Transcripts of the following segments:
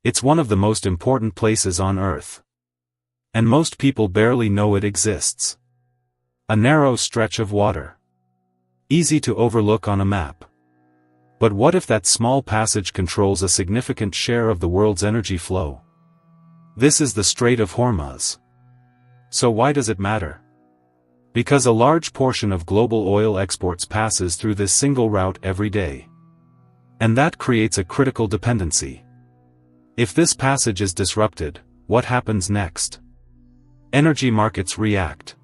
It's one of the most important places on Earth. And most people barely know it exists. A narrow stretch of water. Easy to overlook on a map. But what if that small passage controls a significant share of the world's energy flow? This is the Strait of Hormuz. So why does it matter? Because a large portion of global oil exports passes through this single route every day. And that creates a critical dependency. If this passage is disrupted, what happens next? Energy markets react.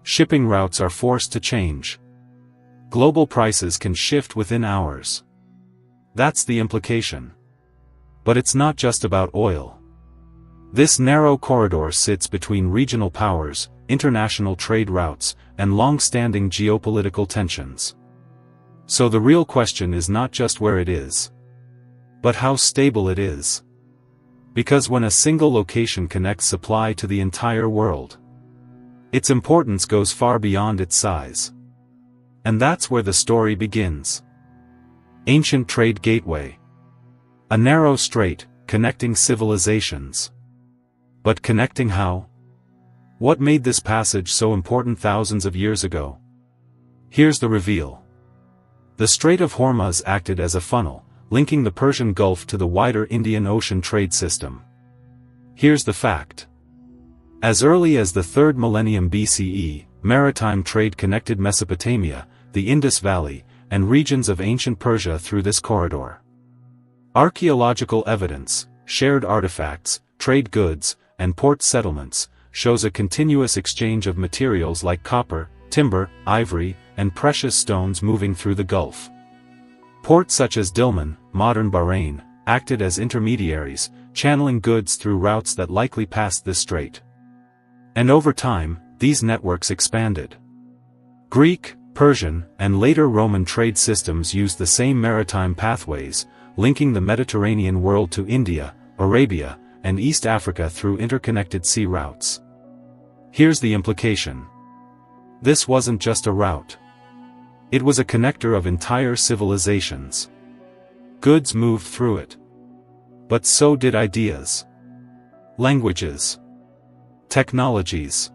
Shipping routes are forced to change. Global prices can shift within hours. That's the implication. But it's not just about oil. This narrow corridor sits between regional powers, international trade routes, and long-standing geopolitical tensions. So the real question is not just where it is, but how stable it is. Because when a single location connects supply to the entire world, its importance goes far beyond its size. And that's where the story begins. Ancient trade gateway. A narrow strait, connecting civilizations. But connecting how? What made this passage so important thousands of years ago? Here's the reveal. The Strait of Hormuz acted as a funnel, linking the Persian Gulf to the wider Indian Ocean trade system. Here's the fact. As early as the 3rd millennium BCE, maritime trade connected Mesopotamia, the Indus Valley, and regions of ancient Persia through this corridor. Archaeological evidence, shared artifacts, trade goods, and port settlements, shows a continuous exchange of materials like copper, timber, ivory, and precious stones moving through the Gulf. Ports such as Dilmun, modern Bahrain, acted as intermediaries, channeling goods through routes that likely passed this strait. And over time, these networks expanded. Greek, Persian, and later Roman trade systems used the same maritime pathways, linking the Mediterranean world to India, Arabia, and East Africa through interconnected sea routes. Here's the implication. This wasn't just a route. It was a connector of entire civilizations. Goods moved through it. But so did ideas. Languages. Technologies.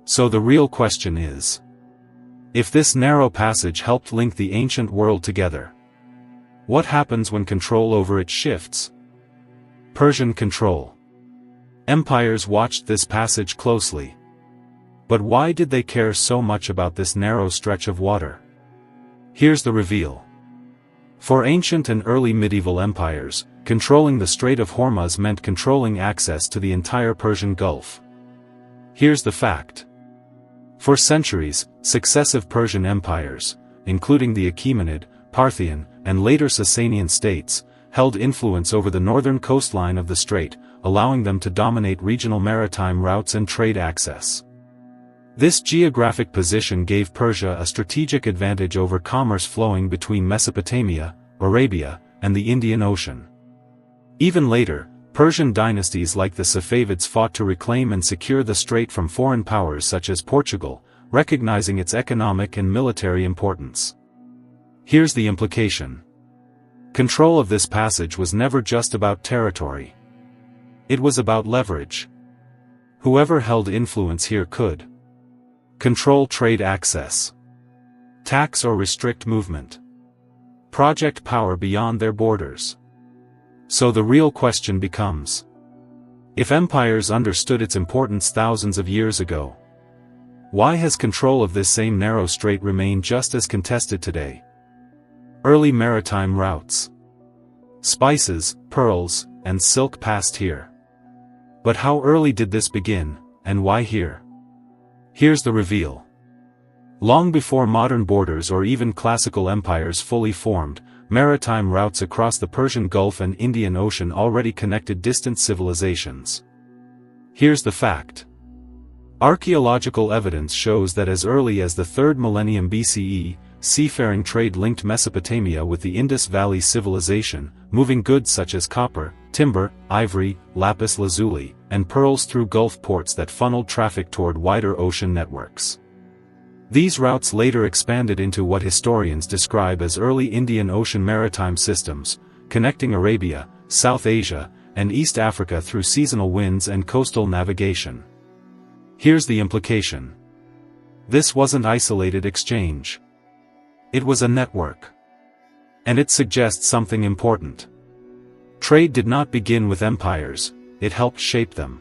So the real question is, if this narrow passage helped link the ancient world together, what happens when control over it shifts? Persian control. Empires watched this passage closely. But why did they care so much about this narrow stretch of water? Here's the reveal. For ancient and early medieval empires, controlling the Strait of Hormuz meant controlling access to the entire Persian Gulf. Here's the fact. For centuries, successive Persian empires, including the Achaemenid, Parthian, and later Sasanian states, held influence over the northern coastline of the strait, allowing them to dominate regional maritime routes and trade access. This geographic position gave Persia a strategic advantage over commerce flowing between Mesopotamia, Arabia, and the Indian Ocean. Even later, Persian dynasties like the Safavids fought to reclaim and secure the strait from foreign powers such as Portugal, recognizing its economic and military importance. Here's the implication. Control of this passage was never just about territory. It was about leverage. Whoever held influence here could control trade access, tax or restrict movement, project power beyond their borders. So the real question becomes, if empires understood its importance thousands of years ago, why has control of this same narrow strait remained just as contested today? Early maritime routes. Spices, pearls, and silk passed here. But how early did this begin, and why here? Here's the reveal. Long before modern borders or even classical empires fully formed, maritime routes across the Persian Gulf and Indian Ocean already connected distant civilizations. Here's the fact. Archaeological evidence shows that as early as the 3rd millennium BCE, seafaring trade linked Mesopotamia with the Indus Valley civilization, moving goods such as copper, timber, ivory, lapis lazuli, and pearls through Gulf ports that funneled traffic toward wider ocean networks. These routes later expanded into what historians describe as early Indian Ocean maritime systems, connecting Arabia, South Asia, and East Africa through seasonal winds and coastal navigation. Here's the implication. This wasn't isolated exchange. It was a network. And it suggests something important. Trade did not begin with empires, it helped shape them.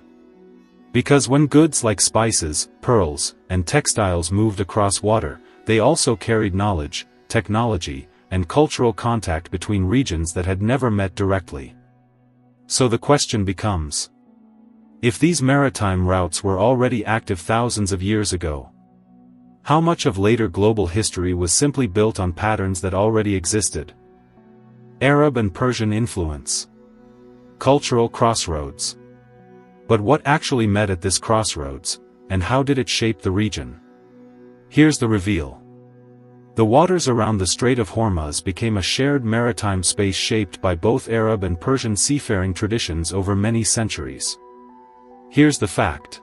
Because when goods like spices, pearls, and textiles moved across water, they also carried knowledge, technology, and cultural contact between regions that had never met directly. So the question becomes: if these maritime routes were already active thousands of years ago, how much of later global history was simply built on patterns that already existed? Arab and Persian influence. Cultural crossroads. But what actually met at this crossroads, and how did it shape the region? Here's the reveal. The waters around the Strait of Hormuz became a shared maritime space shaped by both Arab and Persian seafaring traditions over many centuries. Here's the fact.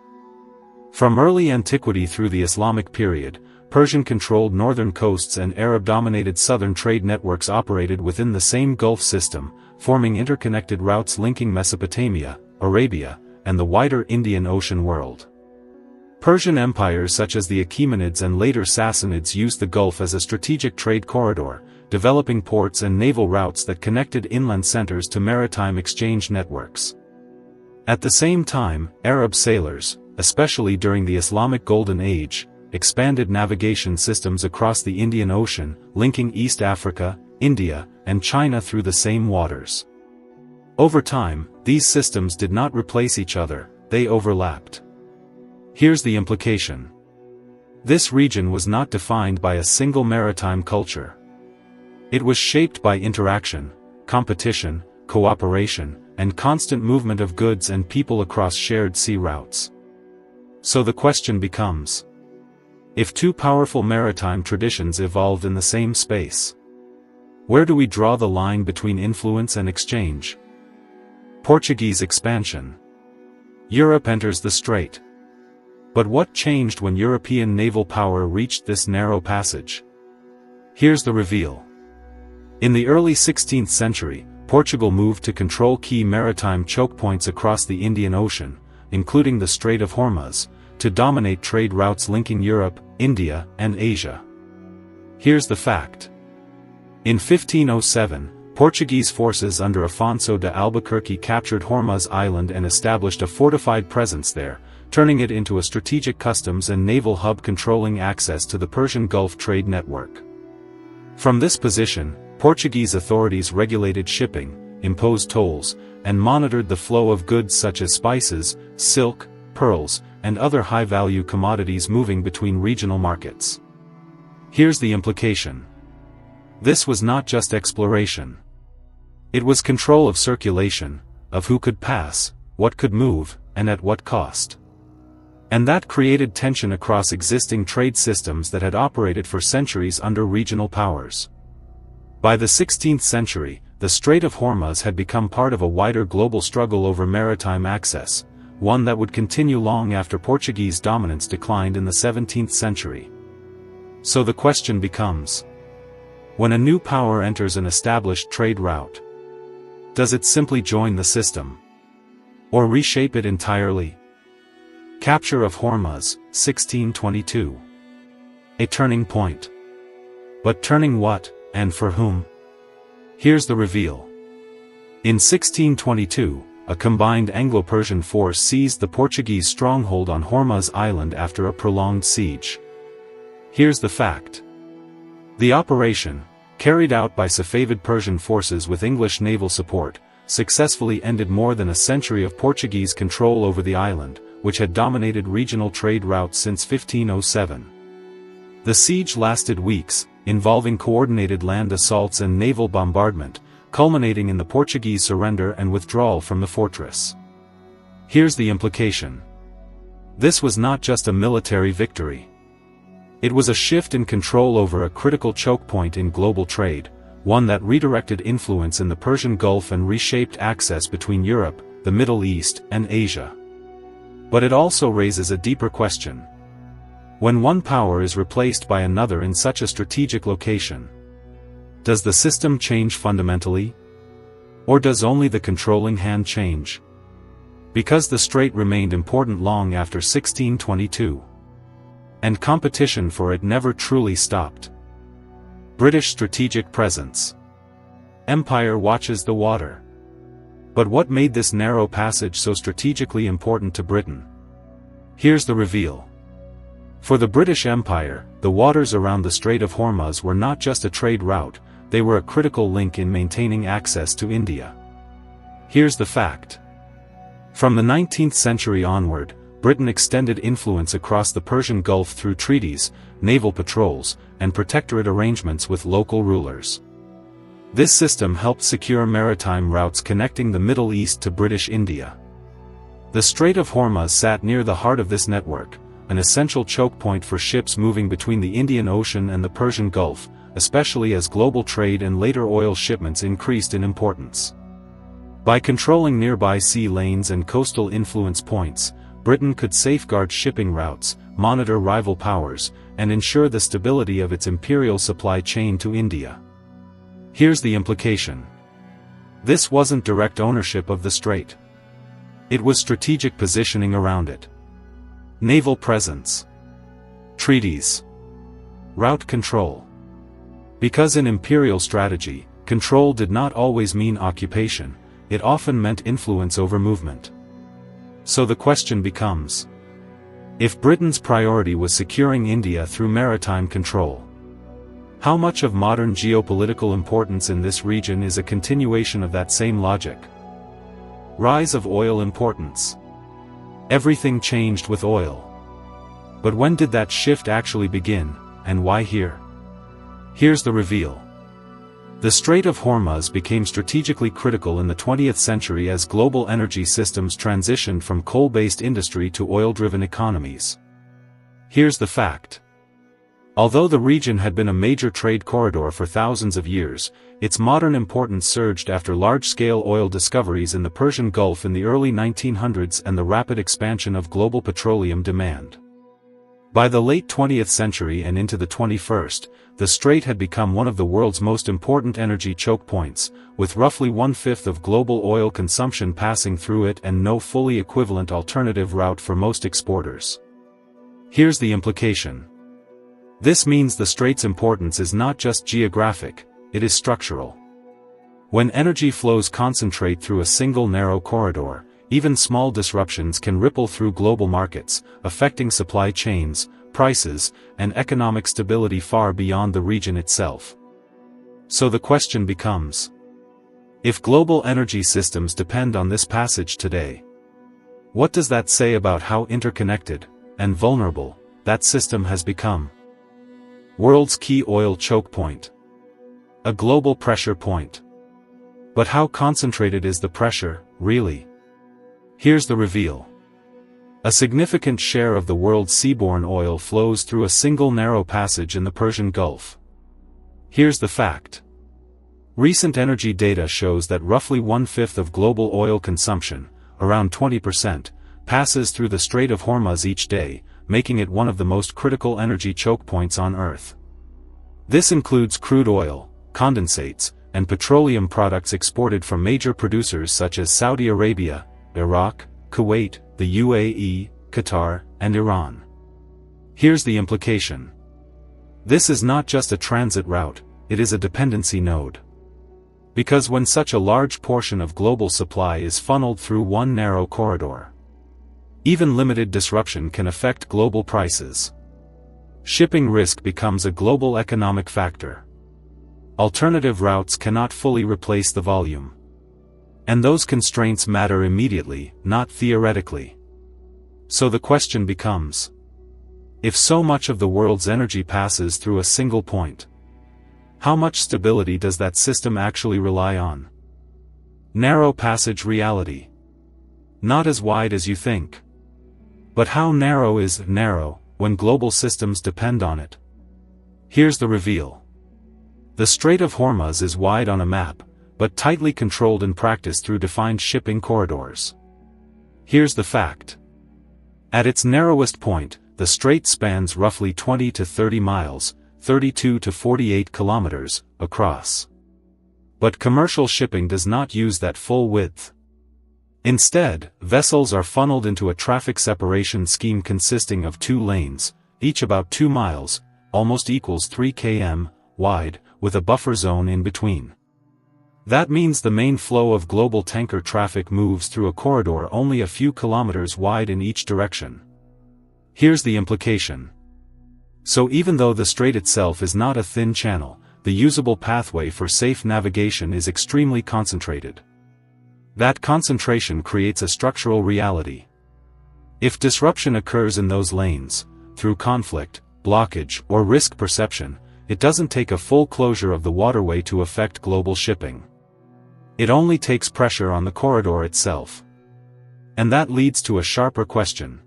From early antiquity through the Islamic period, Persian-controlled northern coasts and Arab-dominated southern trade networks operated within the same Gulf system, forming interconnected routes linking Mesopotamia, Arabia, and the wider Indian Ocean world. Persian empires such as the Achaemenids and later Sassanids used the Gulf as a strategic trade corridor, developing ports and naval routes that connected inland centers to maritime exchange networks. At the same time, Arab sailors, especially during the Islamic Golden Age, expanded navigation systems across the Indian Ocean, linking East Africa, India, and China through the same waters. Over time, these systems did not replace each other, they overlapped. Here's the implication. This region was not defined by a single maritime culture. It was shaped by interaction, competition, cooperation, and constant movement of goods and people across shared sea routes. So the question becomes: if two powerful maritime traditions evolved in the same space, where do we draw the line between influence and exchange? Portuguese expansion. Europe enters the strait. But what changed when European naval power reached this narrow passage? Here's the reveal. In the early 16th century, Portugal moved to control key maritime chokepoints across the Indian Ocean, including the Strait of Hormuz, to dominate trade routes linking Europe, India, and Asia. Here's the fact. In 1507, Portuguese forces under Afonso de Albuquerque captured Hormuz Island and established a fortified presence there, turning it into a strategic customs and naval hub controlling access to the Persian Gulf trade network. From this position, Portuguese authorities regulated shipping, imposed tolls, and monitored the flow of goods such as spices, silk, pearls, and other high-value commodities moving between regional markets. Here's the implication. This was not just exploration. It was control of circulation, of who could pass, what could move, and at what cost. And that created tension across existing trade systems that had operated for centuries under regional powers. By the 16th century, the Strait of Hormuz had become part of a wider global struggle over maritime access, one that would continue long after Portuguese dominance declined in the 17th century. So the question becomes: when a new power enters an established trade route, does it simply join the system? Or reshape it entirely? Capture of Hormuz, 1622. A turning point. But turning what, and for whom? Here's the reveal. In 1622, a combined Anglo-Persian force seized the Portuguese stronghold on Hormuz Island after a prolonged siege. Here's the fact. The operation, carried out by Safavid Persian forces with English naval support, successfully ended more than a century of Portuguese control over the island, which had dominated regional trade routes since 1507. The siege lasted weeks, involving coordinated land assaults and naval bombardment, culminating in the Portuguese surrender and withdrawal from the fortress. Here's the implication. This was not just a military victory. It was a shift in control over a critical choke point in global trade, one that redirected influence in the Persian Gulf and reshaped access between Europe, the Middle East, and Asia. But it also raises a deeper question. When one power is replaced by another in such a strategic location, does the system change fundamentally? Or does only the controlling hand change? Because the strait remained important long after 1622. And competition for it never truly stopped. British strategic presence. Empire watches the water. But what made this narrow passage so strategically important to Britain? Here's the reveal. For the British Empire, the waters around the Strait of Hormuz were not just a trade route, they were a critical link in maintaining access to India. Here's the fact. From the 19th century onward, Britain extended influence across the Persian Gulf through treaties, naval patrols, and protectorate arrangements with local rulers. This system helped secure maritime routes connecting the Middle East to British India. The Strait of Hormuz sat near the heart of this network, an essential choke point for ships moving between the Indian Ocean and the Persian Gulf, especially as global trade and later oil shipments increased in importance. By controlling nearby sea lanes and coastal influence points, Britain could safeguard shipping routes, monitor rival powers, and ensure the stability of its imperial supply chain to India. Here's the implication. This wasn't direct ownership of the strait. It was strategic positioning around it. Naval presence. Treaties. Route control. Because in imperial strategy, control did not always mean occupation, it often meant influence over movement. So the question becomes: if Britain's priority was securing India through maritime control, how much of modern geopolitical importance in this region is a continuation of that same logic? Rise of oil importance. Everything changed with oil. But when did that shift actually begin, and why here? Here's the reveal. The Strait of Hormuz became strategically critical in the 20th century as global energy systems transitioned from coal-based industry to oil-driven economies. Here's the fact. Although the region had been a major trade corridor for thousands of years, its modern importance surged after large-scale oil discoveries in the Persian Gulf in the early 1900s and the rapid expansion of global petroleum demand. By the late 20th century and into the 21st, the strait had become one of the world's most important energy choke points, with roughly one-fifth of global oil consumption passing through it and no fully equivalent alternative route for most exporters. Here's the implication. This means the strait's importance is not just geographic, it is structural. When energy flows concentrate through a single narrow corridor, even small disruptions can ripple through global markets, affecting supply chains, prices, and economic stability far beyond the region itself. So the question becomes: if global energy systems depend on this passage today, what does that say about how interconnected and vulnerable that system has become? World's key oil choke point. A global pressure point. But how concentrated is the pressure, really? Here's the reveal. A significant share of the world's seaborne oil flows through a single narrow passage in the Persian Gulf. Here's the fact. Recent energy data shows that roughly one-fifth of global oil consumption, around 20%, passes through the Strait of Hormuz each day, making it one of the most critical energy choke points on Earth. This includes crude oil, condensates, and petroleum products exported from major producers such as Saudi Arabia, Iraq, Kuwait, the UAE, Qatar, and Iran. Here's the implication. This is not just a transit route, it is a dependency node. Because when such a large portion of global supply is funneled through one narrow corridor, even limited disruption can affect global prices. Shipping risk becomes a global economic factor. Alternative routes cannot fully replace the volume. And those constraints matter immediately, not theoretically. So the question becomes: if so much of the world's energy passes through a single point, how much stability does that system actually rely on? Narrow passage reality. Not as wide as you think. But how narrow is narrow when global systems depend on it? Here's the reveal. The Strait of Hormuz is wide on a map, but tightly controlled in practice through defined shipping corridors. Here's the fact. At its narrowest point, the strait spans roughly 20 to 30 miles, 32 to 48 kilometers, across. But commercial shipping does not use that full width. Instead, vessels are funneled into a traffic separation scheme consisting of 2 lanes, each about 2 miles, almost equals 3 km, wide, with a buffer zone in between. That means the main flow of global tanker traffic moves through a corridor only a few kilometers wide in each direction. Here's the implication. So even though the strait itself is not a thin channel, the usable pathway for safe navigation is extremely concentrated. That concentration creates a structural reality. If disruption occurs in those lanes, through conflict, blockage, or risk perception, it doesn't take a full closure of the waterway to affect global shipping. It only takes pressure on the corridor itself. And that leads to a sharper question.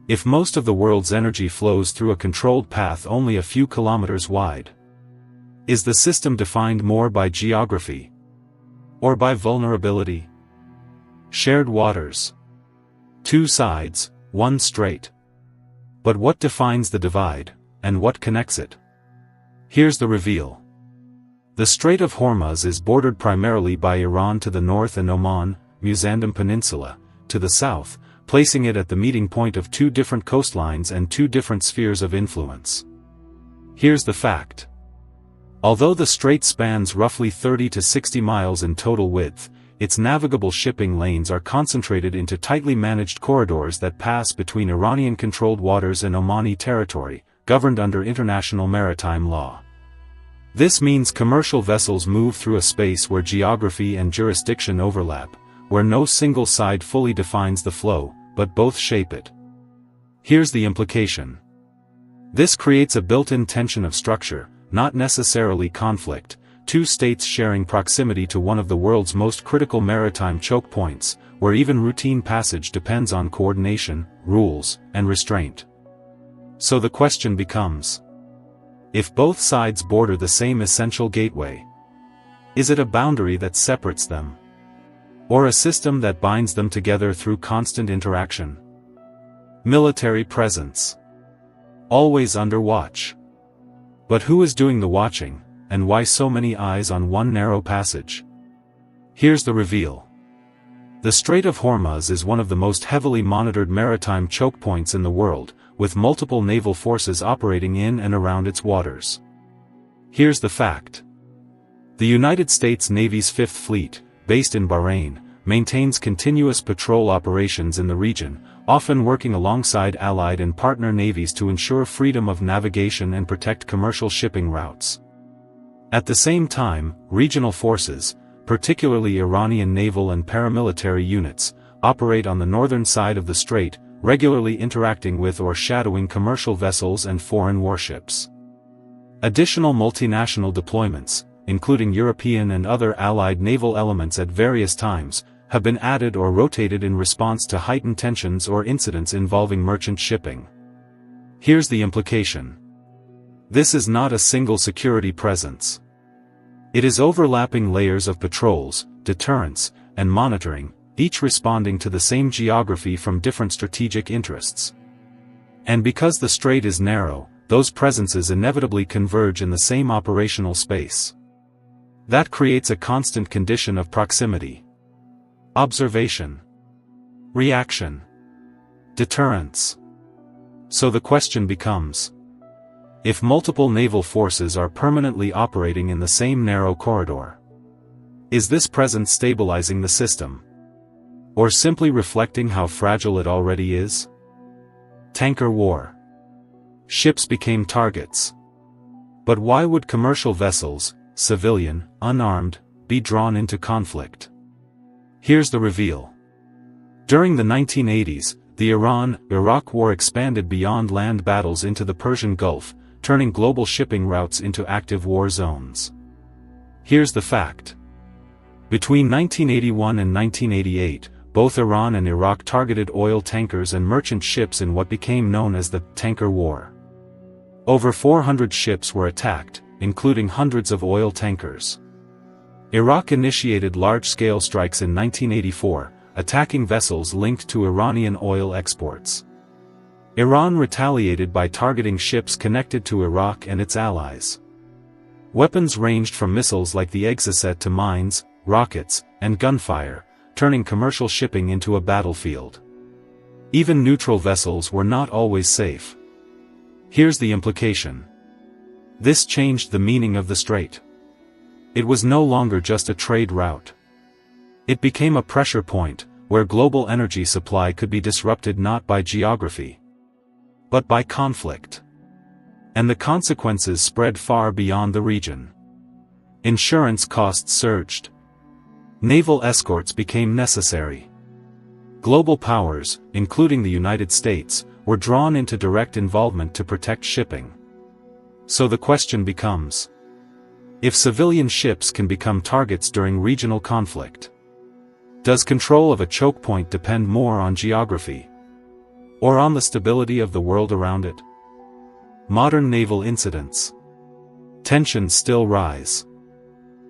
If most of the world's energy flows through a controlled path only a few kilometers wide, is the system defined more by geography or by vulnerability? Shared waters. 2 sides, 1 strait. But what defines the divide, and what connects it? Here's the reveal. The Strait of Hormuz is bordered primarily by Iran to the north and Oman, Musandam Peninsula, to the south, placing it at the meeting point of 2 different coastlines and 2 different spheres of influence. Here's the fact. Although the strait spans roughly 30 to 60 miles in total width, its navigable shipping lanes are concentrated into tightly managed corridors that pass between Iranian-controlled waters and Omani territory, governed under international maritime law. This means commercial vessels move through a space where geography and jurisdiction overlap, where no single side fully defines the flow, but both shape it. Here's the implication. This creates a built-in tension of structure, not necessarily conflict, 2 states sharing proximity to one of the world's most critical maritime choke points, where even routine passage depends on coordination, rules, and restraint. So the question becomes: if both sides border the same essential gateway, is it a boundary that separates them? Or a system that binds them together through constant interaction? Military presence. Always under watch. But who is doing the watching, and why so many eyes on one narrow passage? Here's the reveal. The Strait of Hormuz is one of the most heavily monitored maritime choke points in the world, with multiple naval forces operating in and around its waters. Here's the fact. The United States Navy's 5th Fleet, based in Bahrain, maintains continuous patrol operations in the region, often working alongside allied and partner navies to ensure freedom of navigation and protect commercial shipping routes. At the same time, regional forces, particularly Iranian naval and paramilitary units, operate on the northern side of the strait, regularly interacting with or shadowing commercial vessels and foreign warships. Additional multinational deployments, including European and other allied naval elements at various times, have been added or rotated in response to heightened tensions or incidents involving merchant shipping. Here's the implication. This is not a single security presence. It is overlapping layers of patrols, deterrence, and monitoring, each responding to the same geography from different strategic interests. And because the strait is narrow, those presences inevitably converge in the same operational space. That creates a constant condition of proximity. Observation. Reaction. Deterrence. So the question becomes: if multiple naval forces are permanently operating in the same narrow corridor, is this presence stabilizing the system? Or simply reflecting how fragile it already is? Tanker war. Ships became targets. But why would commercial vessels, civilian, unarmed, be drawn into conflict? Here's the reveal. During the 1980s, the Iran-Iraq War expanded beyond land battles into the Persian Gulf, turning global shipping routes into active war zones. Here's the fact. Between 1981 and 1988, both Iran and Iraq targeted oil tankers and merchant ships in what became known as the Tanker War. Over 400 ships were attacked, including hundreds of oil tankers. Iraq initiated large-scale strikes in 1984, attacking vessels linked to Iranian oil exports. Iran retaliated by targeting ships connected to Iraq and its allies. Weapons ranged from missiles like the Exocet to mines, rockets, and gunfire, turning commercial shipping into a battlefield. Even neutral vessels were not always safe. Here's the implication. This changed the meaning of the strait. It was no longer just a trade route. It became a pressure point, where global energy supply could be disrupted not by geography, but by conflict. And the consequences spread far beyond the region. Insurance costs surged. Naval escorts became necessary. Global powers, including the United States, were drawn into direct involvement to protect shipping. So the question becomes: if civilian ships can become targets during regional conflict, does control of a chokepoint depend more on geography, or on the stability of the world around it? Modern naval incidents. Tensions still rise.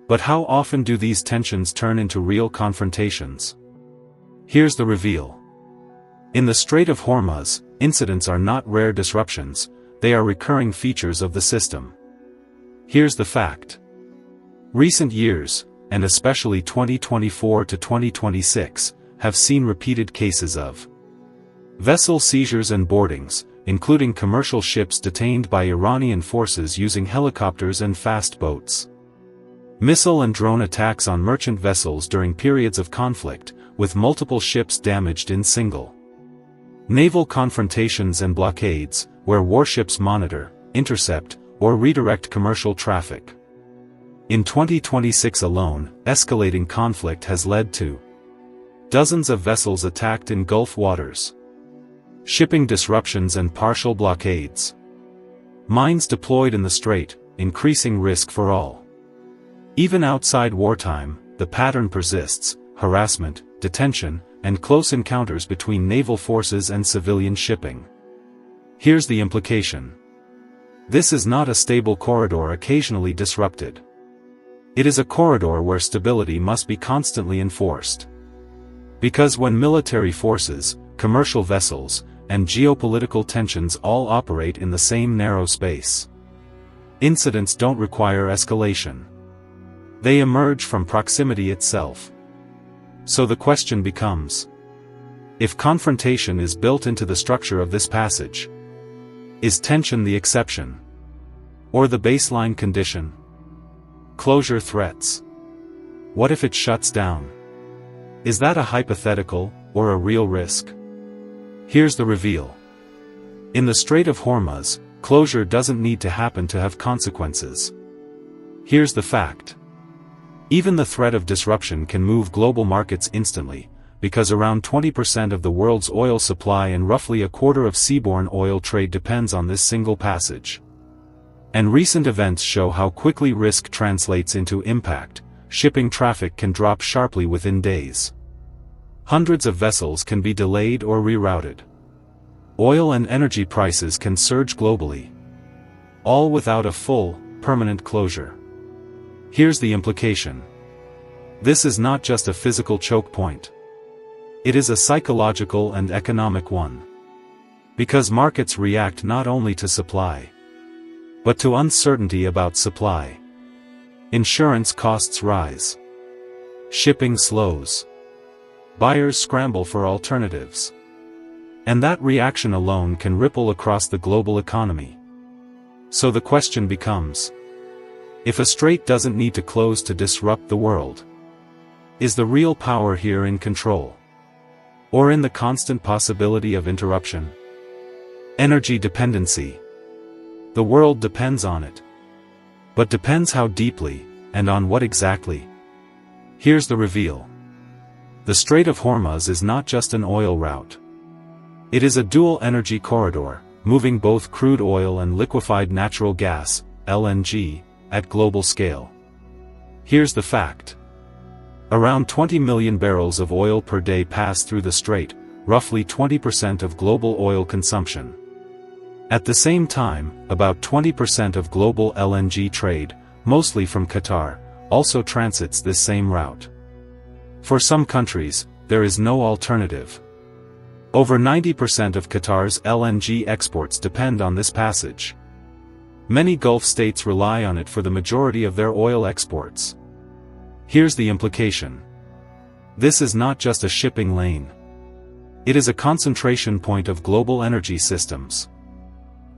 But how often do these tensions turn into real confrontations? Here's the reveal. In the Strait of Hormuz, incidents are not rare disruptions, they are recurring features of the system. Here's the fact. Recent years, and especially 2024 to 2026, have seen repeated cases of vessel seizures and boardings, including commercial ships detained by Iranian forces using helicopters and fast boats. Missile and drone attacks on merchant vessels during periods of conflict, with multiple ships damaged in single. Naval confrontations and blockades, where warships monitor, intercept, or redirect commercial traffic. In 2026 alone, escalating conflict has led to dozens of vessels attacked in Gulf waters, shipping disruptions and partial blockades, mines deployed in the strait, increasing risk for all. Even outside wartime, the pattern persists: harassment, detention, and close encounters between naval forces and civilian shipping. Here's the implication. This is not a stable corridor occasionally disrupted. It is a corridor where stability must be constantly enforced. Because when military forces, commercial vessels, and geopolitical tensions all operate in the same narrow space, incidents don't require escalation. They emerge from proximity itself. So the question becomes: if confrontation is built into the structure of this passage, is tension the exception, or the baseline condition? Closure threats. What if it shuts down? Is that a hypothetical, or a real risk? Here's the reveal. In the Strait of Hormuz, closure doesn't need to happen to have consequences. Here's the fact. Even the threat of disruption can move global markets instantly, because around 20% of the world's oil supply and roughly a quarter of seaborne oil trade depends on this single passage. And recent events show how quickly risk translates into impact. Shipping traffic can drop sharply within days. Hundreds of vessels can be delayed or rerouted. Oil and energy prices can surge globally. All without a full, permanent closure. Here's the implication. This is not just a physical choke point. It is a psychological and economic one. Because markets react not only to supply, but to uncertainty about supply. Insurance costs rise. Shipping slows. Buyers scramble for alternatives. And that reaction alone can ripple across the global economy. So the question becomes: if a strait doesn't need to close to disrupt the world, is the real power here in control? Or in the constant possibility of interruption? Energy dependency. The world depends on it. But depends how deeply, and on what exactly? Here's the reveal. The Strait of Hormuz is not just an oil route. It is a dual energy corridor, moving both crude oil and liquefied natural gas, LNG, at global scale. Here's the fact. Around 20 million barrels of oil per day pass through the strait, roughly 20% of global oil consumption. At the same time, about 20% of global LNG trade, mostly from Qatar, also transits this same route. For some countries, there is no alternative. Over 90% of Qatar's LNG exports depend on this passage. Many Gulf states rely on it for the majority of their oil exports. Here's the implication. This is not just a shipping lane. It is a concentration point of global energy systems.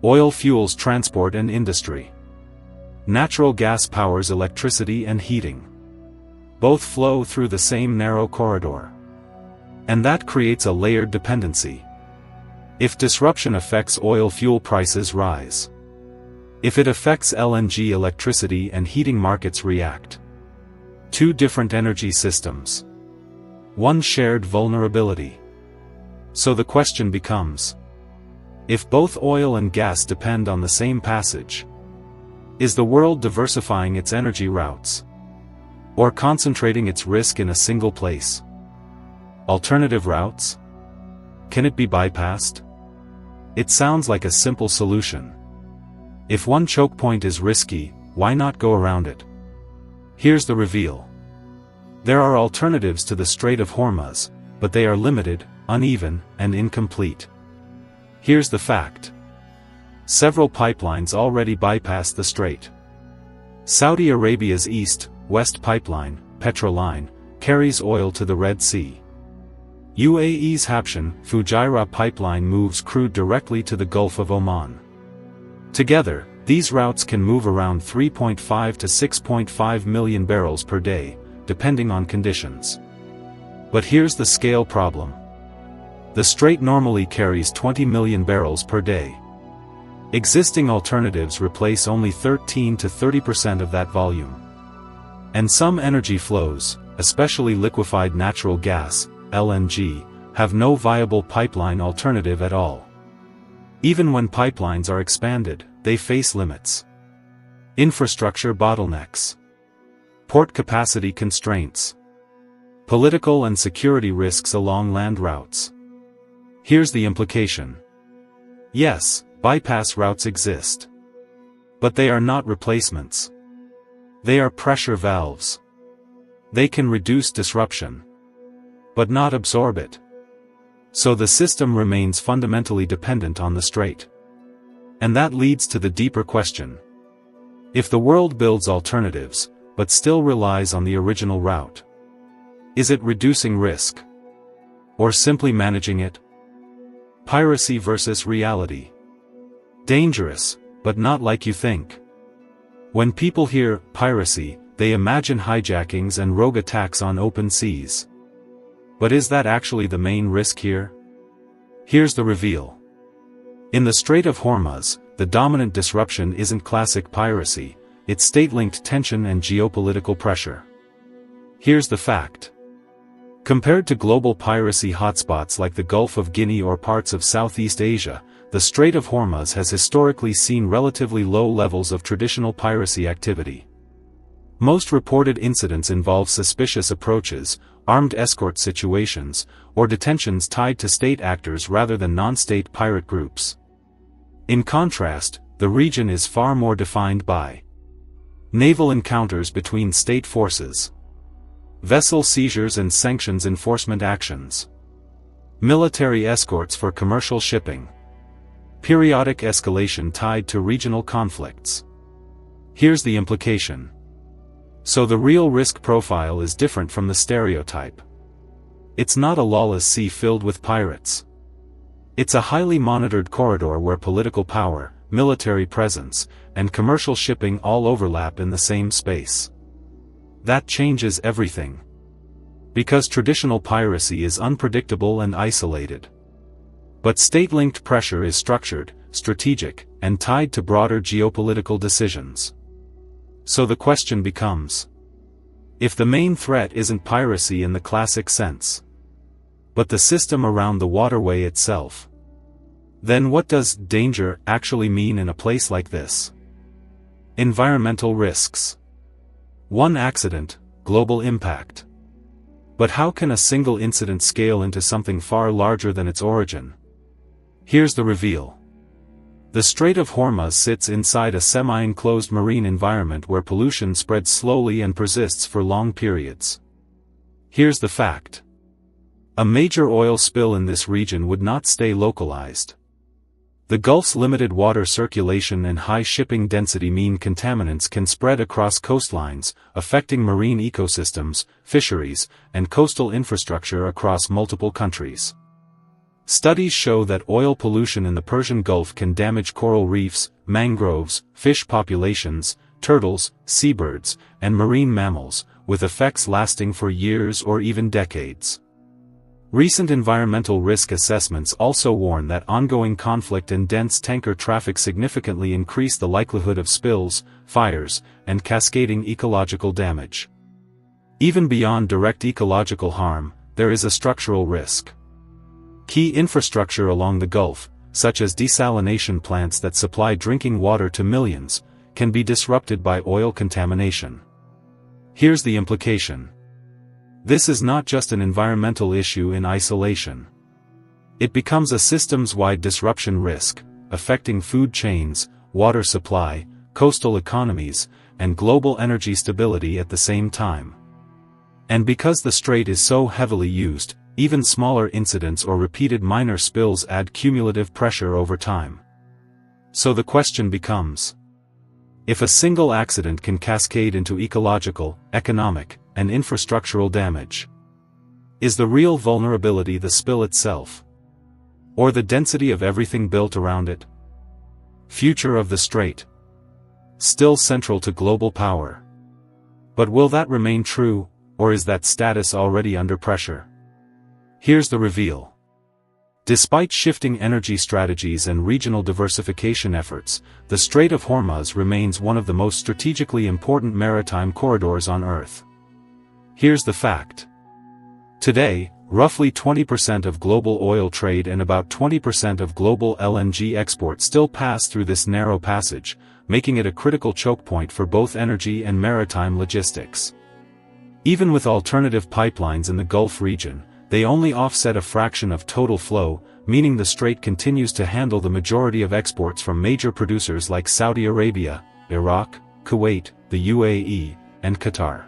Oil fuels transport and industry. Natural gas powers electricity and heating. Both flow through the same narrow corridor. And that creates a layered dependency. If disruption affects oil, fuel prices rise. If it affects LNG, electricity and heating markets react. Two different energy systems. One shared vulnerability. So the question becomes, if both oil and gas depend on the same passage, is the world diversifying its energy routes? Or concentrating its risk in a single place? Alternative routes? Can it be bypassed? It sounds like a simple solution. If one choke point is risky, why not go around it? Here's the reveal. There are alternatives to the Strait of Hormuz, but they are limited, uneven, and incomplete. Here's the fact. Several pipelines already bypass the strait. Saudi Arabia's East-West pipeline, Petroline, carries oil to the Red Sea. UAE's Habshan-Fujairah pipeline moves crude directly to the Gulf of Oman. Together, these routes can move around 3.5 to 6.5 million barrels per day, depending on conditions. But here's the scale problem. The strait normally carries 20 million barrels per day. Existing alternatives replace only 13 to 30% of that volume. And some energy flows, especially liquefied natural gas, LNG, have no viable pipeline alternative at all. Even when pipelines are expanded, they face limits. Infrastructure bottlenecks. Port capacity constraints. Political and security risks along land routes. Here's the implication. Yes, bypass routes exist. But they are not replacements. They are pressure valves. They can reduce disruption, but not absorb it. So the system remains fundamentally dependent on the strait. And that leads to the deeper question. If the world builds alternatives, but still relies on the original route, is it reducing risk? Or simply managing it? Piracy versus reality. Dangerous, but not like you think. When people hear piracy, they imagine hijackings and rogue attacks on open seas. But is that actually the main risk here? Here's the reveal. In the Strait of Hormuz, the dominant disruption isn't classic piracy, it's state-linked tension and geopolitical pressure. Here's the fact. Compared to global piracy hotspots like the Gulf of Guinea or parts of Southeast Asia, the Strait of Hormuz has historically seen relatively low levels of traditional piracy activity. Most reported incidents involve suspicious approaches, armed escort situations, or detentions tied to state actors rather than non-state pirate groups. In contrast, the region is far more defined by naval encounters between state forces, vessel seizures and sanctions enforcement actions, military escorts for commercial shipping, periodic escalation tied to regional conflicts. Here's the implication. So the real risk profile is different from the stereotype. It's not a lawless sea filled with pirates. It's a highly monitored corridor where political power, military presence, and commercial shipping all overlap in the same space. That changes everything. Because traditional piracy is unpredictable and isolated. But state-linked pressure is structured, strategic, and tied to broader geopolitical decisions. So the question becomes, if the main threat isn't piracy in the classic sense, but the system around the waterway itself, then what does danger actually mean in a place like this? Environmental risks. One accident, global impact. But how can a single incident scale into something far larger than its origin? Here's the reveal. The Strait of Hormuz sits inside a semi-enclosed marine environment where pollution spreads slowly and persists for long periods. Here's the fact. A major oil spill in this region would not stay localized. The Gulf's limited water circulation and high shipping density mean contaminants can spread across coastlines, affecting marine ecosystems, fisheries, and coastal infrastructure across multiple countries. Studies show that oil pollution in the Persian Gulf can damage coral reefs, mangroves, fish populations, turtles, seabirds, and marine mammals, with effects lasting for years or even decades. Recent environmental risk assessments also warn that ongoing conflict and dense tanker traffic significantly increase the likelihood of spills, fires, and cascading ecological damage. Even beyond direct ecological harm, there is a structural risk. Key infrastructure along the Gulf, such as desalination plants that supply drinking water to millions, can be disrupted by oil contamination. Here's the implication. This is not just an environmental issue in isolation. It becomes a systems-wide disruption risk, affecting food chains, water supply, coastal economies, and global energy stability at the same time. And because the strait is so heavily used, even smaller incidents or repeated minor spills add cumulative pressure over time. So the question becomes: if a single accident can cascade into ecological, economic, and infrastructural damage, is the real vulnerability the spill itself? Or the density of everything built around it? Future of the strait. Still central to global power. But will that remain true, or is that status already under pressure? Here's the reveal. Despite shifting energy strategies and regional diversification efforts, the Strait of Hormuz remains one of the most strategically important maritime corridors on Earth. Here's the fact. Today, roughly 20% of global oil trade and about 20% of global LNG exports still pass through this narrow passage, making it a critical choke point for both energy and maritime logistics. Even with alternative pipelines in the Gulf region, they only offset a fraction of total flow, meaning the strait continues to handle the majority of exports from major producers like Saudi Arabia, Iraq, Kuwait, the UAE, and Qatar.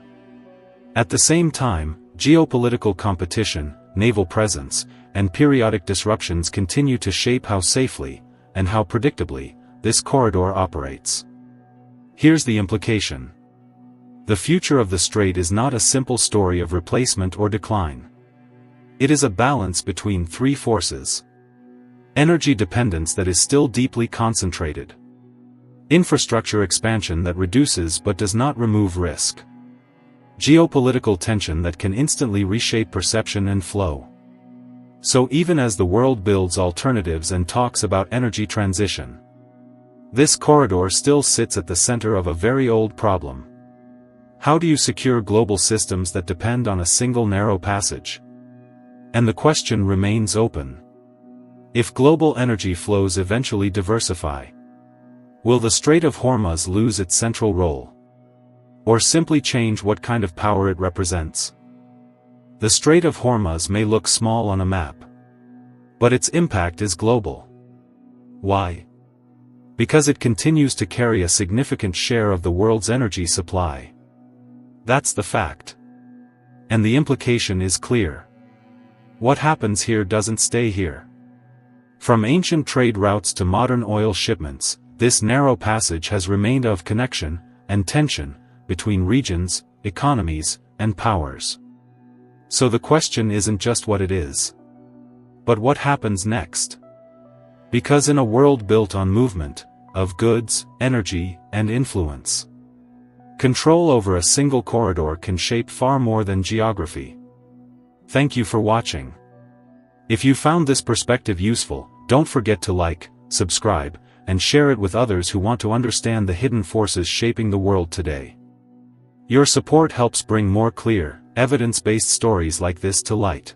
At the same time, geopolitical competition, naval presence, and periodic disruptions continue to shape how safely, and how predictably, this corridor operates. Here's the implication. The future of the strait is not a simple story of replacement or decline. It is a balance between three forces. Energy dependence that is still deeply concentrated. Infrastructure expansion that reduces but does not remove risk. Geopolitical tension that can instantly reshape perception and flow. So even as the world builds alternatives and talks about energy transition, this corridor still sits at the center of a very old problem. How do you secure global systems that depend on a single narrow passage? And the question remains open. If global energy flows eventually diversify, will the Strait of Hormuz lose its central role? Or simply change what kind of power it represents? The Strait of Hormuz may look small on a map, but its impact is global. Why? Because it continues to carry a significant share of the world's energy supply. That's the fact. And the implication is clear. What happens here doesn't stay here. From ancient trade routes to modern oil shipments, this narrow passage has remained of connection and tension between regions, economies, and powers. So the question isn't just what it is, but what happens next. Because in a world built on movement, of goods, energy, and influence, control over a single corridor can shape far more than geography. Thank you for watching. If you found this perspective useful, don't forget to like, subscribe, and share it with others who want to understand the hidden forces shaping the world today. Your support helps bring more clear, evidence-based stories like this to light.